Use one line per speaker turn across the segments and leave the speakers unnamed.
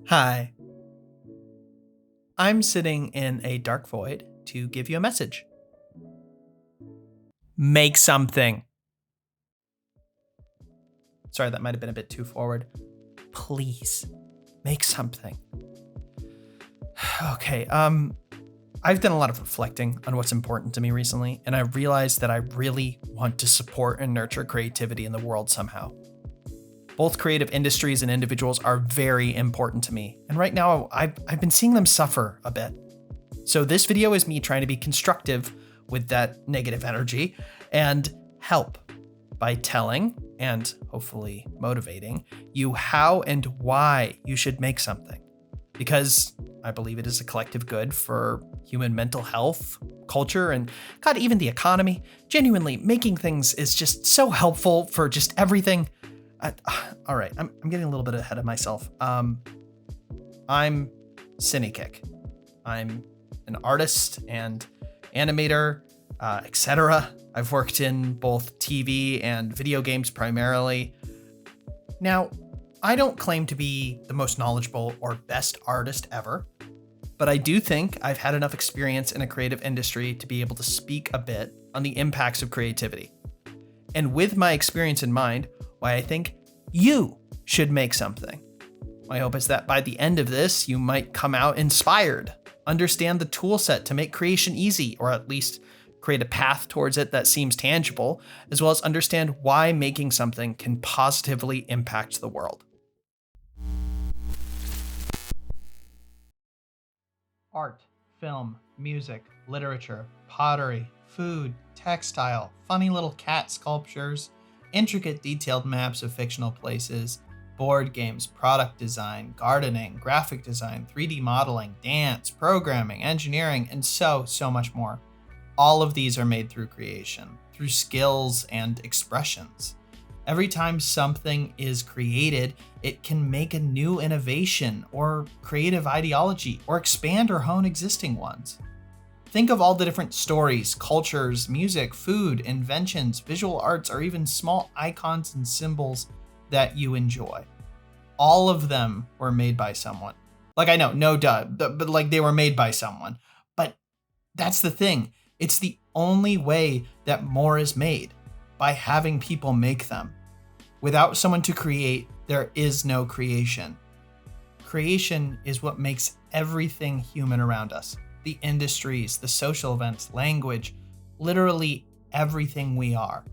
Hi. I'm sitting in a dark void to give you a message. Make something. Sorry, that might have been a bit too forward. Please, make something. Okay, I've done a lot of reflecting on what's important to me recently, and I realized that I really want to support and nurture creativity in the world somehow. Both creative industries and individuals are very important to me, and right now I've been seeing them suffer a bit. So this video is me trying to be constructive with that negative energy and help by telling and hopefully motivating you how and why you should make something. Because I believe it is a collective good for human mental health, culture, and God, even the economy. Genuinely, making things is just so helpful for just everything. All right, I'm getting a little bit ahead of myself. I'm Cinekick. I'm an artist and animator, etc. I've worked in both TV and video games primarily. Now, I don't claim to be the most knowledgeable or best artist ever, but I do think I've had enough experience in a creative industry to be able to speak a bit on the impacts of creativity. And with my experience in mind, why I think you should make something. My hope is that by the end of this, you might come out inspired, understand the tool set to make creation easy, or at least create a path towards it that seems tangible, as well as understand why making something can positively impact the world. Art, film, music, literature, pottery, food, textile, funny little cat sculptures, intricate detailed maps of fictional places, board games, product design, gardening, graphic design, 3D modeling, dance, programming, engineering, and so much more. All of these are made through creation, through skills and expressions. Every time something is created, it can make a new innovation or creative ideology or expand or hone existing ones. Think of all the different stories, cultures, music, food, inventions, visual arts, or even small icons and symbols that you enjoy. All of them were made by someone. Like, I know, no duh, but like they were made by someone. But that's the thing. It's the only way that more is made, by having people make them. Without someone to create, there is no creation. Creation is what makes everything human around us. The industries, the social events, language, literally everything we are.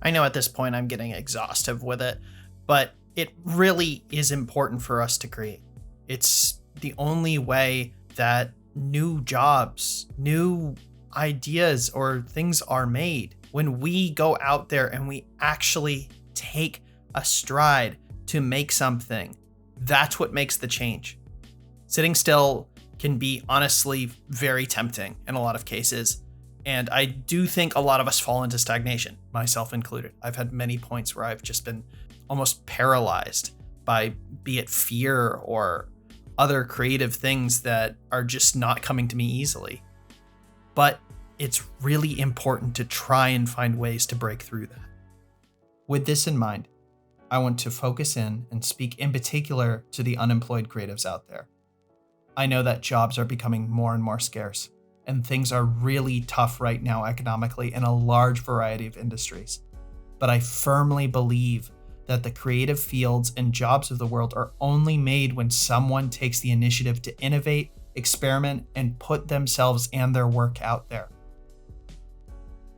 I know at this point I'm getting exhaustive with it, but it really is important for us to create. It's the only way that new jobs, new ideas, or things are made. When we go out there and we actually take a stride to make something, that's what makes the change. Sitting still can be honestly very tempting in a lot of cases. And I do think a lot of us fall into stagnation, myself included. I've had many points where I've just been almost paralyzed by, be it fear or other creative things that are just not coming to me easily. But it's really important to try and find ways to break through that. With this in mind, I want to focus in and speak in particular to the unemployed creatives out there. I know that jobs are becoming more and more scarce, and things are really tough right now economically in a large variety of industries. But I firmly believe that the creative fields and jobs of the world are only made when someone takes the initiative to innovate, experiment, and put themselves and their work out there.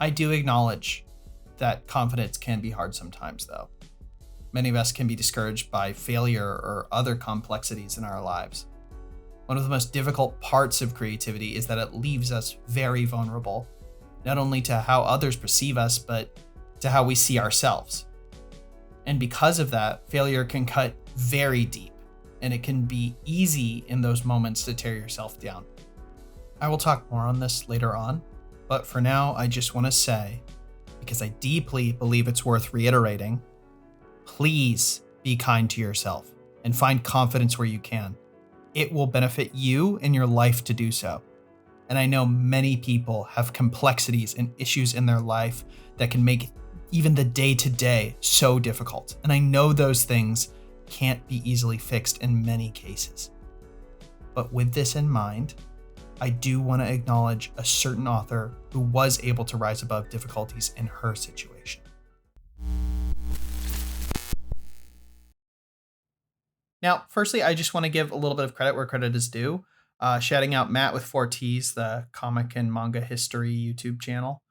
I do acknowledge that confidence can be hard sometimes, though. Many of us can be discouraged by failure or other complexities in our lives. One of the most difficult parts of creativity is that it leaves us very vulnerable, not only to how others perceive us, but to how we see ourselves. And because of that, failure can cut very deep, and it can be easy in those moments to tear yourself down. I will talk more on this later on, but for now, I just want to say, because I deeply believe it's worth reiterating, please be kind to yourself and find confidence where you can. It will benefit you in your life to do so. And I know many people have complexities and issues in their life that can make even the day-to-day so difficult. And I know those things can't be easily fixed in many cases. But with this in mind, I do want to acknowledge a certain author who was able to rise above difficulties in her situation. Now, firstly, I just want to give a little bit of credit where credit is due. Shouting out Matt with 4Ts, the comic and manga history YouTube channel.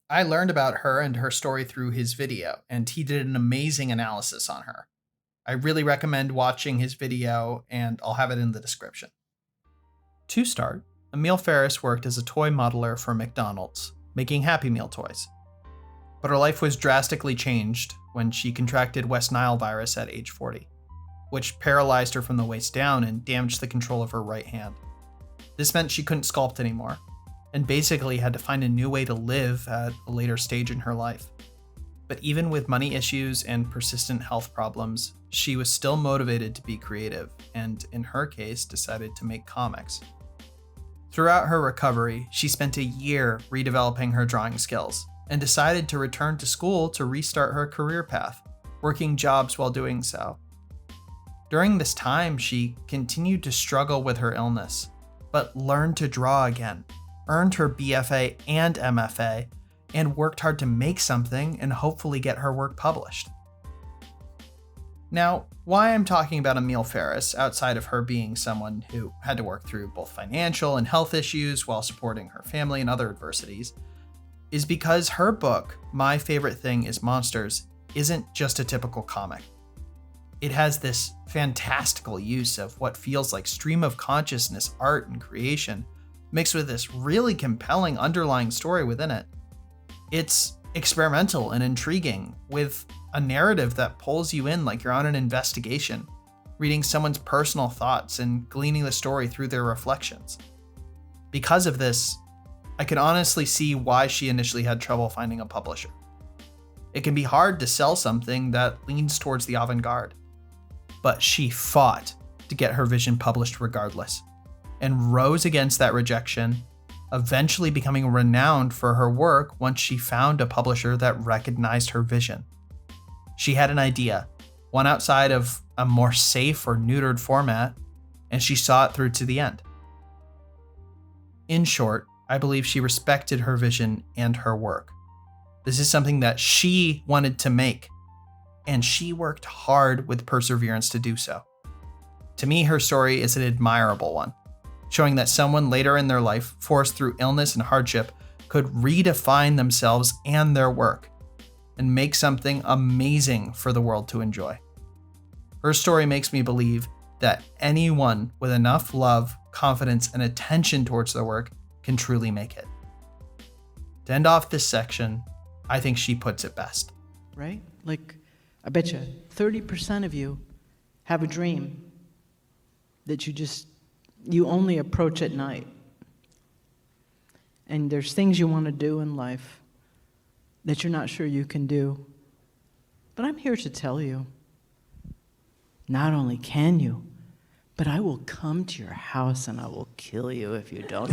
I learned about her and her story through his video, and he did an amazing analysis on her. I really recommend watching his video, and I'll have it in the description. To start, Emil Ferris worked as a toy modeler for McDonald's, making Happy Meal toys. But her life was drastically changed when she contracted West Nile virus at age 40, which paralyzed her from the waist down and damaged the control of her right hand. This meant she couldn't sculpt anymore, and basically had to find a new way to live at a later stage in her life. But even with money issues and persistent health problems, she was still motivated to be creative, and in her case, decided to make comics. Throughout her recovery, she spent a year redeveloping her drawing skills, and decided to return to school to restart her career path, working jobs while doing so. During this time, she continued to struggle with her illness, but learned to draw again, earned her BFA and MFA, and worked hard to make something and hopefully get her work published. Now, why I'm talking about Emil Ferris, outside of her being someone who had to work through both financial and health issues while supporting her family and other adversities, is because her book, My Favorite Thing is Monsters, isn't just a typical comic. It has this fantastical use of what feels like stream of consciousness art and creation, mixed with this really compelling underlying story within it. It's experimental and intriguing, with a narrative that pulls you in like you're on an investigation, reading someone's personal thoughts and gleaning the story through their reflections. Because of this, I can honestly see why she initially had trouble finding a publisher. It can be hard to sell something that leans towards the avant-garde, but she fought to get her vision published regardless, and rose against that rejection, eventually becoming renowned for her work once she found a publisher that recognized her vision. She had an idea, one outside of a more safe or neutered format, and she saw it through to the end. In short, I believe she respected her vision and her work. This is something that she wanted to make, and she worked hard with perseverance to do so. To me, her story is an admirable one, showing that someone later in their life, forced through illness and hardship, could redefine themselves and their work, and make something amazing for the world to enjoy. Her story makes me believe that anyone with enough love, confidence, and attention towards their work can truly make it. To end off this section, I think she puts it best.
Right? Like, I bet you 30% of you have a dream that you only approach at night. And there's things you want to do in life that you're not sure you can do. But I'm here to tell you, not only can you, but I will come to your house and I will kill you if you don't.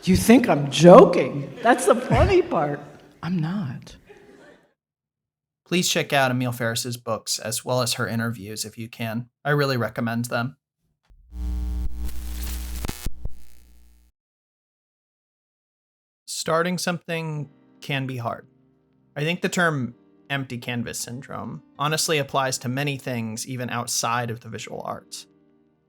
You think I'm joking? That's the funny part. I'm not.
Please check out Emil Ferris's books as well as her interviews if you can. I really recommend them. Starting something can be hard. I think the term empty canvas syndrome honestly applies to many things even outside of the visual arts.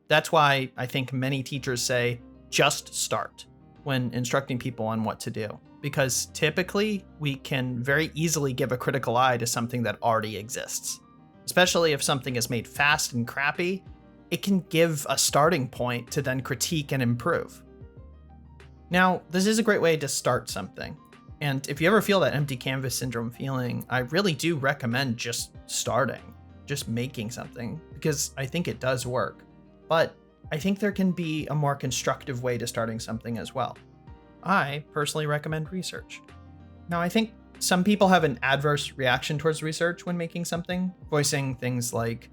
That's why I think many teachers say, just start, when instructing people on what to do. Because typically, we can very easily give a critical eye to something that already exists. Especially if something is made fast and crappy, it can give a starting point to then critique and improve. Now, this is a great way to start something. And if you ever feel that empty canvas syndrome feeling, I really do recommend just starting, just making something, because I think it does work. But I think there can be a more constructive way to starting something as well. I personally recommend research. Now, I think some people have an adverse reaction towards research when making something, voicing things like,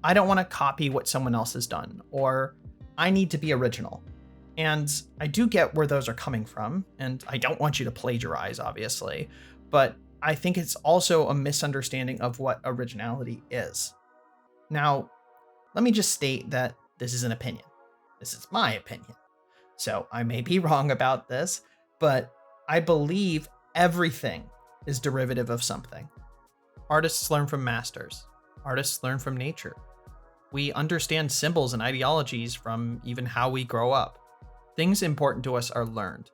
I don't want to copy what someone else has done, or I need to be original. And I do get where those are coming from, and I don't want you to plagiarize, obviously, but I think it's also a misunderstanding of what originality is. Now, let me just state that this is an opinion. This is my opinion. So I may be wrong about this, but I believe everything is derivative of something. Artists learn from masters. Artists learn from nature. We understand symbols and ideologies from even how we grow up. Things important to us are learned.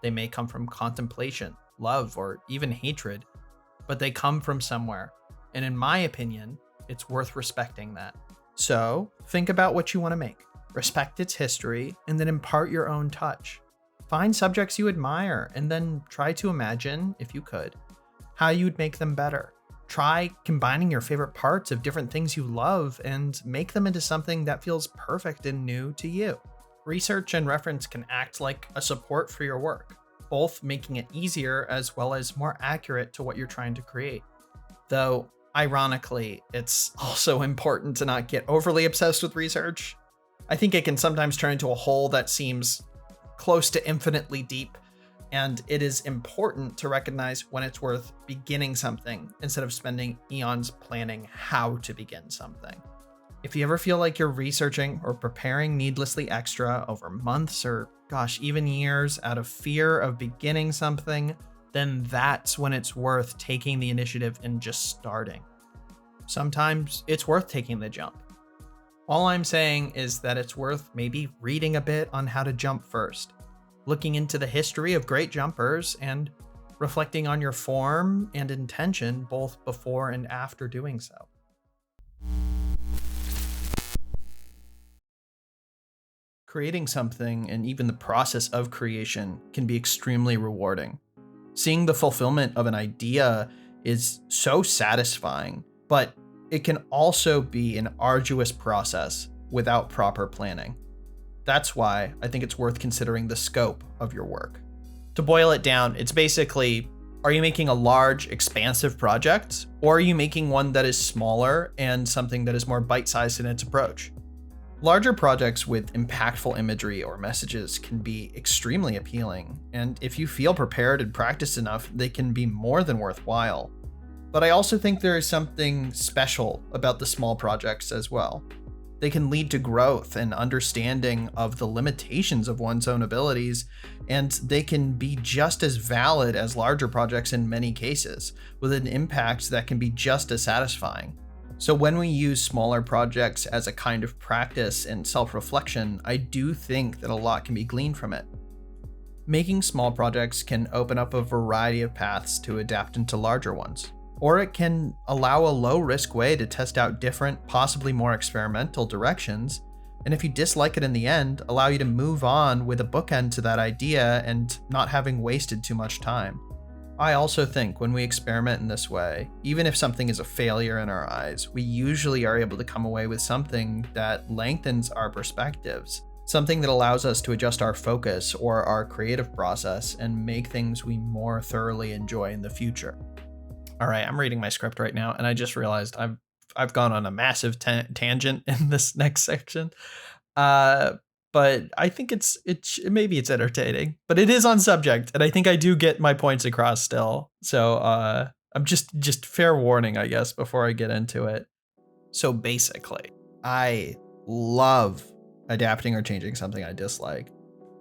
They may come from contemplation, love, or even hatred, but they come from somewhere. And in my opinion, it's worth respecting that. So think about what you want to make. Respect its history, and then impart your own touch. Find subjects you admire, and then try to imagine, if you could, how you'd make them better. Try combining your favorite parts of different things you love and make them into something that feels perfect and new to you. Research and reference can act like a support for your work, both making it easier as well as more accurate to what you're trying to create. Though, ironically, it's also important to not get overly obsessed with research. I think it can sometimes turn into a hole that seems close to infinitely deep, and it is important to recognize when it's worth beginning something instead of spending eons planning how to begin something. If you ever feel like you're researching or preparing needlessly extra over months or, even years out of fear of beginning something, then that's when it's worth taking the initiative and just starting. Sometimes it's worth taking the jump. All I'm saying is that it's worth maybe reading a bit on how to jump first, looking into the history of great jumpers, and reflecting on your form and intention both before and after doing so. Creating something and even the process of creation can be extremely rewarding. Seeing the fulfillment of an idea is so satisfying, but it can also be an arduous process without proper planning. That's why I think it's worth considering the scope of your work. To boil it down, it's basically, are you making a large, expansive project, or are you making one that is smaller and something that is more bite-sized in its approach? Larger projects with impactful imagery or messages can be extremely appealing, and if you feel prepared and practiced enough, they can be more than worthwhile. But I also think there is something special about the small projects as well. They can lead to growth and understanding of the limitations of one's own abilities, and they can be just as valid as larger projects in many cases, with an impact that can be just as satisfying. So when we use smaller projects as a kind of practice and self-reflection, I do think that a lot can be gleaned from it. Making small projects can open up a variety of paths to adapt into larger ones. Or it can allow a low-risk way to test out different, possibly more experimental directions, and if you dislike it in the end, allow you to move on with a bookend to that idea and not having wasted too much time. I also think when we experiment in this way, even if something is a failure in our eyes, we usually are able to come away with something that lengthens our perspectives, something that allows us to adjust our focus or our creative process and make things we more thoroughly enjoy in the future. All right, I'm reading my script right now, and I just realized I've gone on a massive tangent in this next section. But I think maybe it's entertaining, but it is on subject, and I think I do get my points across still. So I'm just fair warning, I guess, before I get into it. So basically, I love adapting or changing something I dislike.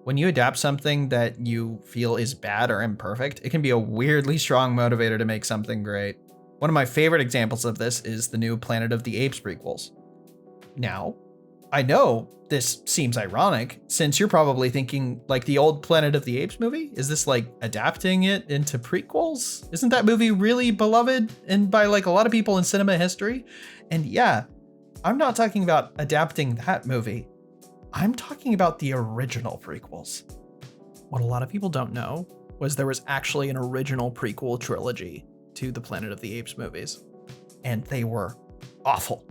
When you adapt something that you feel is bad or imperfect, it can be a weirdly strong motivator to make something great. One of my favorite examples of this is the new Planet of the Apes prequels. Now, I know this seems ironic, since you're probably thinking, like, the old Planet of the Apes movie? Is this like adapting it into prequels? Isn't that movie really beloved and by like a lot of people in cinema history? And yeah, I'm not talking about adapting that movie. I'm talking about the original prequels. What a lot of people don't know was there was actually an original prequel trilogy to the Planet of the Apes movies, and they were awful.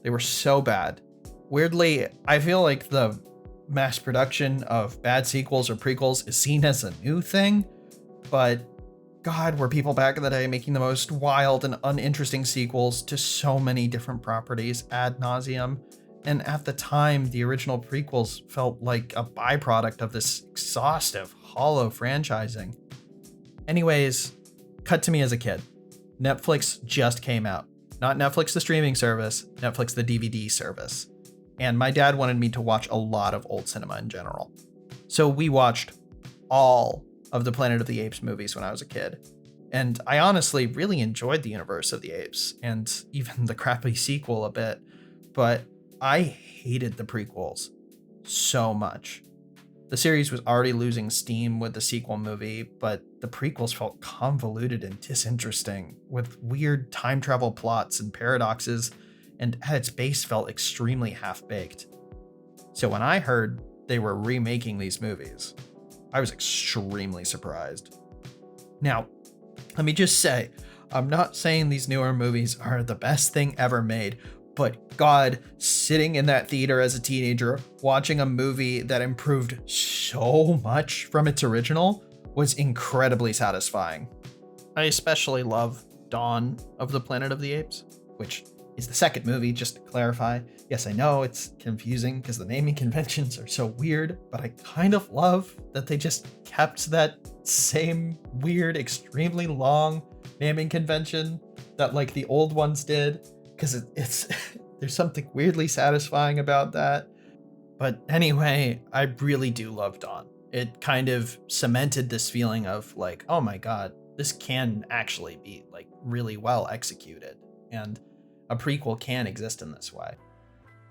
They were so bad. Weirdly, I feel like the mass production of bad sequels or prequels is seen as a new thing, but God, were people back in the day making the most wild and uninteresting sequels to so many different properties ad nauseum. And at the time, the original prequels felt like a byproduct of this exhaustive, hollow franchising. Anyways, cut to me as a kid. Netflix just came out. Not Netflix, the streaming service, Netflix, the DVD service. And my dad wanted me to watch a lot of old cinema in general. So we watched all of the Planet of the Apes movies when I was a kid. And I honestly really enjoyed the Universe of the Apes and even the crappy sequel a bit. But I hated the prequels so much. The series was already losing steam with the sequel movie, but the prequels felt convoluted and disinteresting, with weird time travel plots and paradoxes, and at its base felt extremely half-baked. So when I heard they were remaking these movies, I was extremely surprised. Now, let me just say, I'm not saying these newer movies are the best thing ever made, but God, sitting in that theater as a teenager, watching a movie that improved so much from its original was incredibly satisfying. I especially love Dawn of the Planet of the Apes, which is the second movie, just to clarify. Yes, I know it's confusing because the naming conventions are so weird, but I kind of love that they just kept that same weird, extremely long naming convention that like the old ones did. Because it's there's something weirdly satisfying about that. But anyway, I really do love Dawn. It kind of cemented this feeling of like, oh my God, this can actually be like really well executed. And a prequel can exist in this way.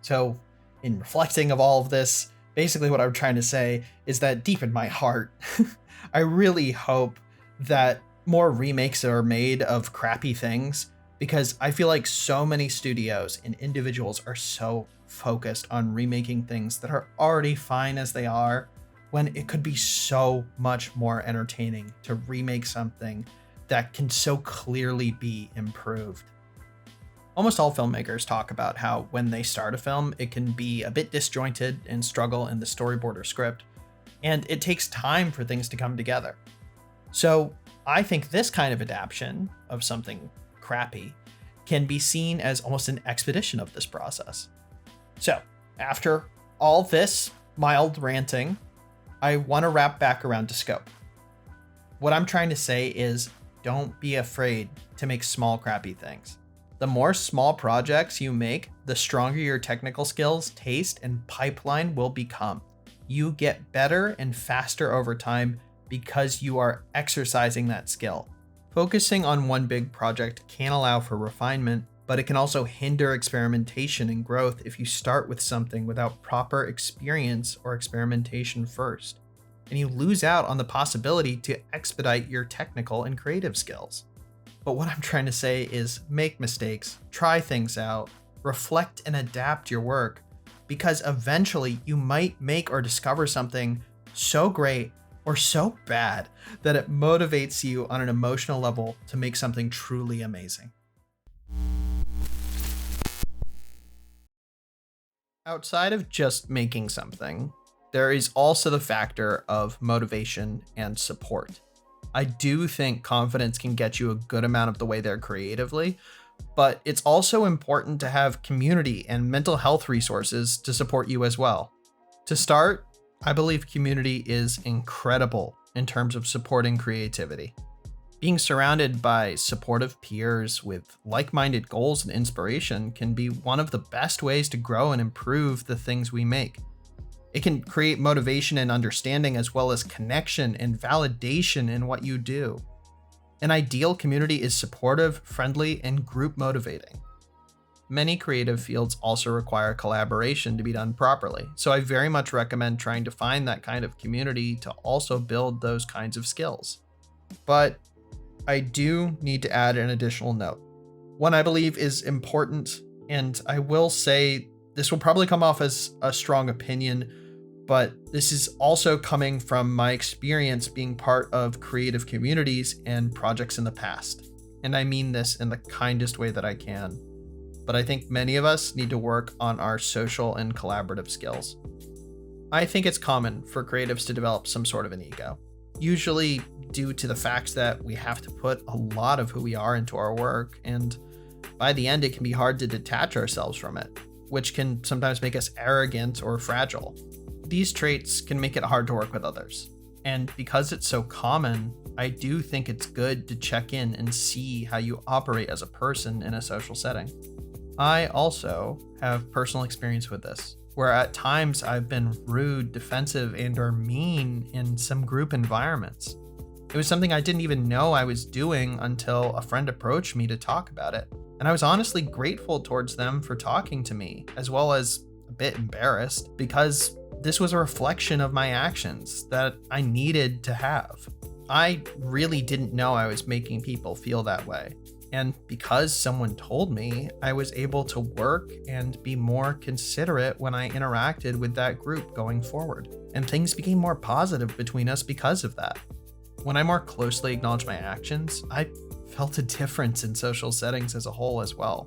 So in reflecting of all of this, basically what I'm trying to say is that deep in my heart, I really hope that more remakes are made of crappy things, because I feel like so many studios and individuals are so focused on remaking things that are already fine as they are, when it could be so much more entertaining to remake something that can so clearly be improved. Almost all filmmakers talk about how when they start a film, it can be a bit disjointed and struggle in the storyboard or script, and it takes time for things to come together. So I think this kind of adaptation of something crappy can be seen as almost an expedition of this process. So after all this mild ranting, I want to wrap back around to scope. What I'm trying to say is don't be afraid to make small crappy things. The more small projects you make, the stronger your technical skills, taste, and pipeline will become. You get better and faster over time because you are exercising that skill. Focusing on one big project can allow for refinement, but it can also hinder experimentation and growth if you start with something without proper experience or experimentation first, and you lose out on the possibility to expedite your technical and creative skills. But what I'm trying to say is make mistakes, try things out, reflect and adapt your work, because eventually you might make or discover something so great or so bad that it motivates you on an emotional level to make something truly amazing. Outside of just making something, there is also the factor of motivation and support. I do think confidence can get you a good amount of the way there creatively, but it's also important to have community and mental health resources to support you as well. To start, I believe community is incredible in terms of supporting creativity. Being surrounded by supportive peers with like-minded goals and inspiration can be one of the best ways to grow and improve the things we make. It can create motivation and understanding, as well as connection and validation in what you do. An ideal community is supportive, friendly, and group motivating. Many creative fields also require collaboration to be done properly, so I very much recommend trying to find that kind of community to also build those kinds of skills. But I do need to add an additional note. One I believe is important, and I will say this will probably come off as a strong opinion, but this is also coming from my experience being part of creative communities and projects in the past. And I mean this in the kindest way that I can. But I think many of us need to work on our social and collaborative skills. I think it's common for creatives to develop some sort of an ego, usually due to the fact that we have to put a lot of who we are into our work, and by the end it can be hard to detach ourselves from it, which can sometimes make us arrogant or fragile. These traits can make it hard to work with others, and because it's so common, I do think it's good to check in and see how you operate as a person in a social setting. I also have personal experience with this, where at times I've been rude, defensive, and/or mean in some group environments. It was something I didn't even know I was doing until a friend approached me to talk about it. And I was honestly grateful towards them for talking to me, as well as a bit embarrassed, because this was a reflection of my actions that I needed to have. I really didn't know I was making people feel that way. And because someone told me, I was able to work and be more considerate when I interacted with that group going forward. And things became more positive between us because of that. When I more closely acknowledged my actions, I felt a difference in social settings as a whole as well,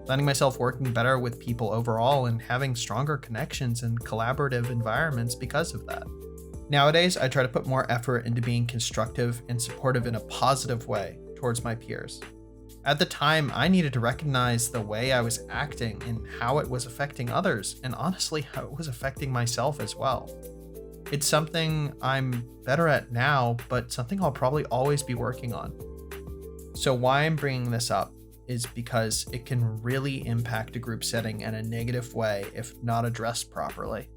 finding myself working better with people overall and having stronger connections and collaborative environments because of that. Nowadays, I try to put more effort into being constructive and supportive in a positive way towards my peers. At the time, I needed to recognize the way I was acting and how it was affecting others, and honestly, how it was affecting myself as well. It's something I'm better at now, but something I'll probably always be working on. So why I'm bringing this up is because it can really impact a group setting in a negative way if not addressed properly.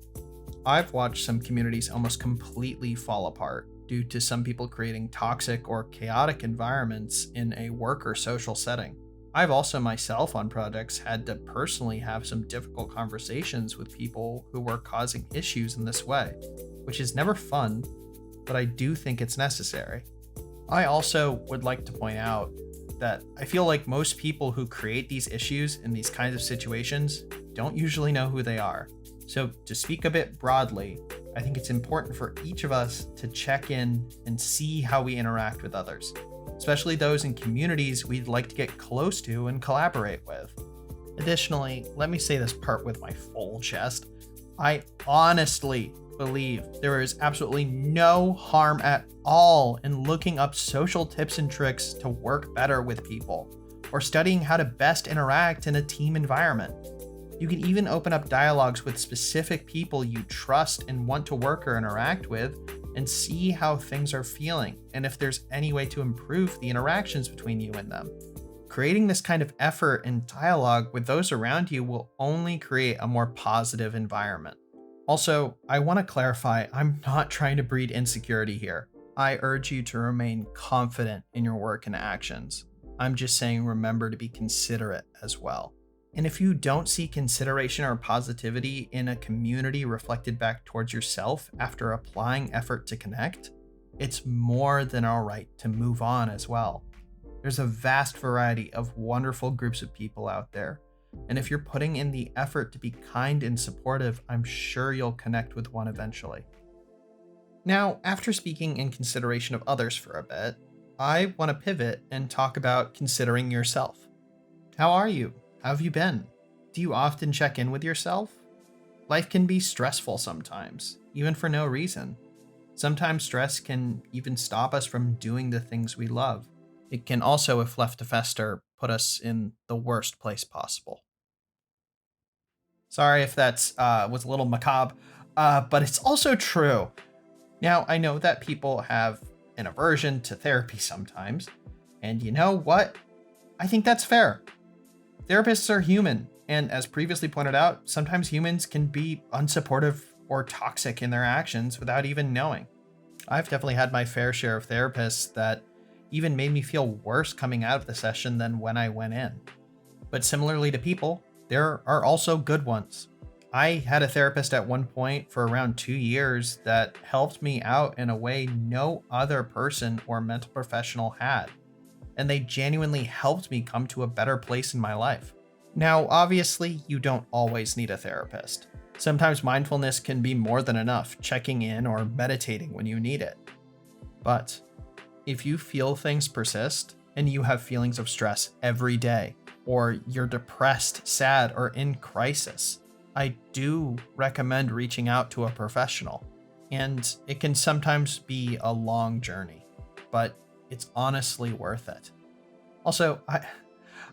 I've watched some communities almost completely fall apart due to some people creating toxic or chaotic environments in a work or social setting. I've also myself on projects had to personally have some difficult conversations with people who were causing issues in this way, which is never fun, but I do think it's necessary. I also would like to point out that I feel like most people who create these issues in these kinds of situations don't usually know who they are. So to speak a bit broadly, I think it's important for each of us to check in and see how we interact with others, especially those in communities we'd like to get close to and collaborate with. Additionally, let me say this part with my full chest. I honestly believe there is absolutely no harm at all in looking up social tips and tricks to work better with people, or studying how to best interact in a team environment. You can even open up dialogues with specific people you trust and want to work or interact with, and see how things are feeling, and if there's any way to improve the interactions between you and them. Creating this kind of effort and dialogue with those around you will only create a more positive environment. Also, I want to clarify, I'm not trying to breed insecurity here. I urge you to remain confident in your work and actions. I'm just saying remember to be considerate as well. And if you don't see consideration or positivity in a community reflected back towards yourself after applying effort to connect, it's more than all right to move on as well. There's a vast variety of wonderful groups of people out there. And if you're putting in the effort to be kind and supportive, I'm sure you'll connect with one eventually. Now, after speaking in consideration of others for a bit, I want to pivot and talk about considering yourself. How are you? How have you been? Do you often check in with yourself? Life can be stressful sometimes, even for no reason. Sometimes stress can even stop us from doing the things we love. It can also, if left to fester, put us in the worst place possible. Sorry if that's was a little macabre, but it's also true. Now, I know that people have an aversion to therapy sometimes, and you know what? I think that's fair. Therapists are human, and as previously pointed out, sometimes humans can be unsupportive or toxic in their actions without even knowing. I've definitely had my fair share of therapists that even made me feel worse coming out of the session than when I went in. But similarly to people, there are also good ones. I had a therapist at one point for around 2 years that helped me out in a way no other person or mental professional had. And they genuinely helped me come to a better place in my life. Now, obviously, you don't always need a therapist. Sometimes mindfulness can be more than enough, checking in or meditating when you need it. But if you feel things persist and you have feelings of stress every day, or you're depressed, sad, or in crisis, I do recommend reaching out to a professional. And it can sometimes be a long journey, but it's honestly worth it. Also,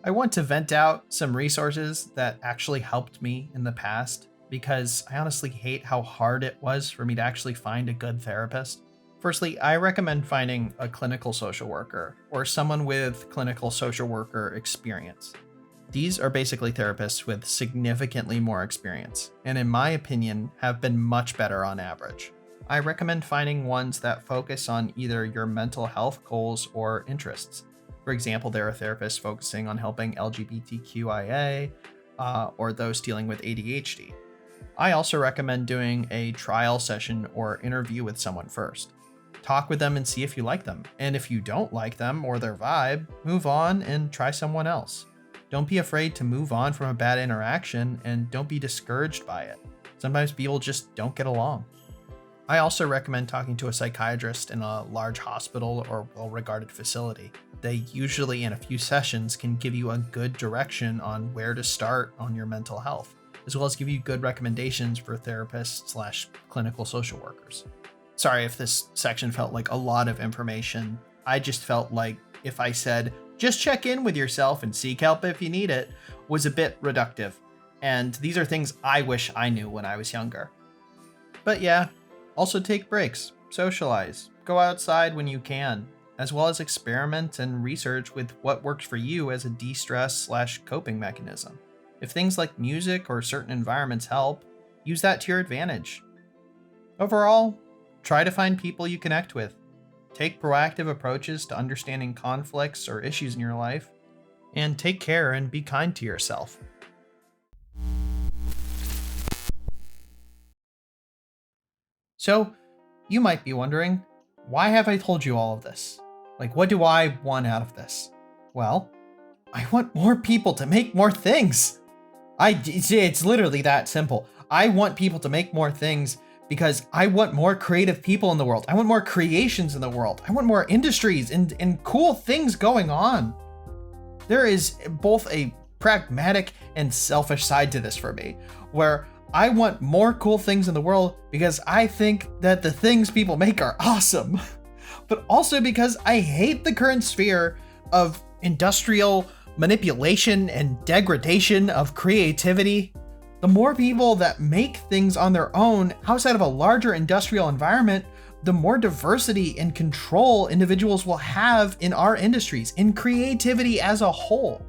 I want to vent out some resources that actually helped me in the past, because I honestly hate how hard it was for me to actually find a good therapist. Firstly, I recommend finding a clinical social worker or someone with clinical social worker experience. These are basically therapists with significantly more experience, and in my opinion, have been much better on average. I recommend finding ones that focus on either your mental health goals or interests. For example, there are therapists focusing on helping LGBTQIA or those dealing with ADHD. I also recommend doing a trial session or interview with someone first. Talk with them and see if you like them. And if you don't like them or their vibe, move on and try someone else. Don't be afraid to move on from a bad interaction, and don't be discouraged by it. Sometimes people just don't get along. I also recommend talking to a psychiatrist in a large hospital or well-regarded facility. They usually, in a few sessions, can give you a good direction on where to start on your mental health, as well as give you good recommendations for therapists/clinical social workers. Sorry if this section felt like a lot of information. I just felt like if I said, just check in with yourself and seek help if you need it, was a bit reductive. And these are things I wish I knew when I was younger. But yeah, also take breaks, socialize, go outside when you can, as well as experiment and research with what works for you as a de-stress/coping mechanism. If things like music or certain environments help, use that to your advantage. Overall, try to find people you connect with. Take proactive approaches to understanding conflicts or issues in your life, and take care and be kind to yourself. So, you might be wondering, why have I told you all of this? Like, what do I want out of this? Well, I want more people to make more things. It's literally that simple. I want people to make more things because I want more creative people in the world. I want more creations in the world. I want more industries and cool things going on. There is both a pragmatic and selfish side to this for me, where I want more cool things in the world because I think that the things people make are awesome, but also because I hate the current sphere of industrial manipulation and degradation of creativity. The more people that make things on their own outside of a larger industrial environment, the more diversity and control individuals will have in our industries, in creativity as a whole.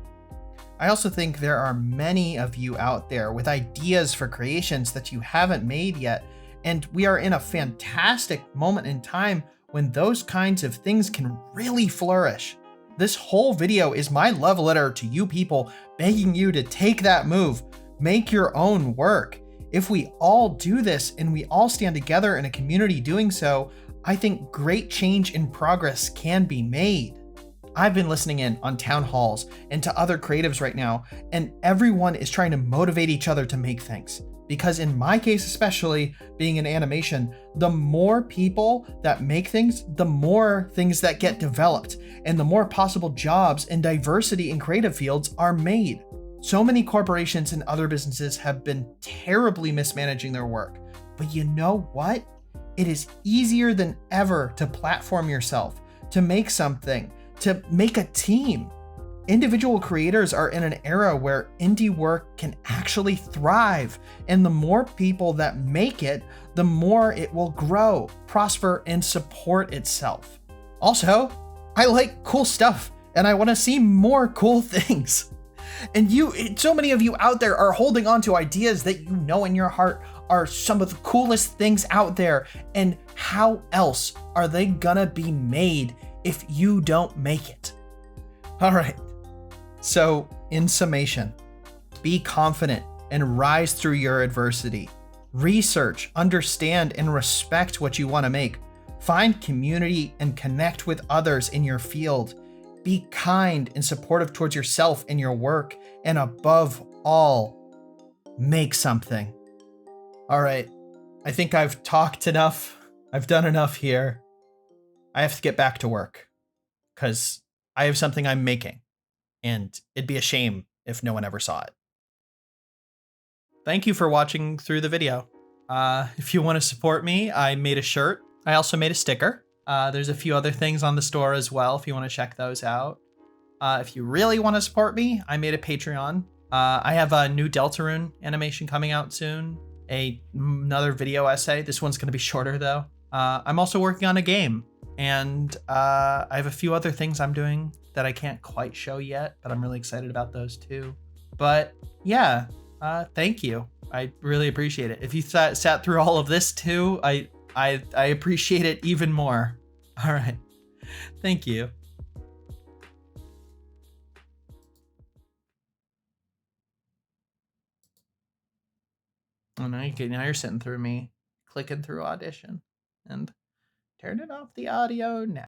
I also think there are many of you out there with ideas for creations that you haven't made yet, and we are in a fantastic moment in time when those kinds of things can really flourish. This whole video is my love letter to you people, begging you to take that move. Make your own work. If we all do this and we all stand together in a community doing so, I think great change and progress can be made. I've been listening in on town halls and to other creatives right now, and everyone is trying to motivate each other to make things. Because in my case, especially being in animation, the more people that make things, the more things that get developed, and the more possible jobs and diversity in creative fields are made. So many corporations and other businesses have been terribly mismanaging their work. But you know what? It is easier than ever to platform yourself, to make something, to make a team. Individual creators are in an era where indie work can actually thrive, and the more people that make it, the more it will grow, prosper, and support itself. Also, I like cool stuff, and I want to see more cool things. And so many of you out there are holding on to ideas that you know in your heart are some of the coolest things out there. And how else are they gonna be made if you don't make it? All right. So in summation, be confident and rise through your adversity. Research, understand, and respect what you want to make. Find community and connect with others in your field. Be kind and supportive towards yourself and your work. And above all, make something. All right, I think I've talked enough. I've done enough here. I have to get back to work because I have something I'm making, and it'd be a shame if no one ever saw it. Thank you for watching through the video. If you want to support me, I made a shirt. I also made a sticker. There's a few other things on the store as well if you want to check those out. If you really want to support me, I made a Patreon. I have a new Deltarune animation coming out soon. Another video essay. This one's going to be shorter though. I'm also working on a game, and I have a few other things I'm doing that I can't quite show yet, but I'm really excited about those too. But yeah, thank you. I really appreciate it. If you sat through all of this too, I appreciate it even more. All right. Thank you. Oh, now you're sitting through me clicking through Audition and turning off the audio now.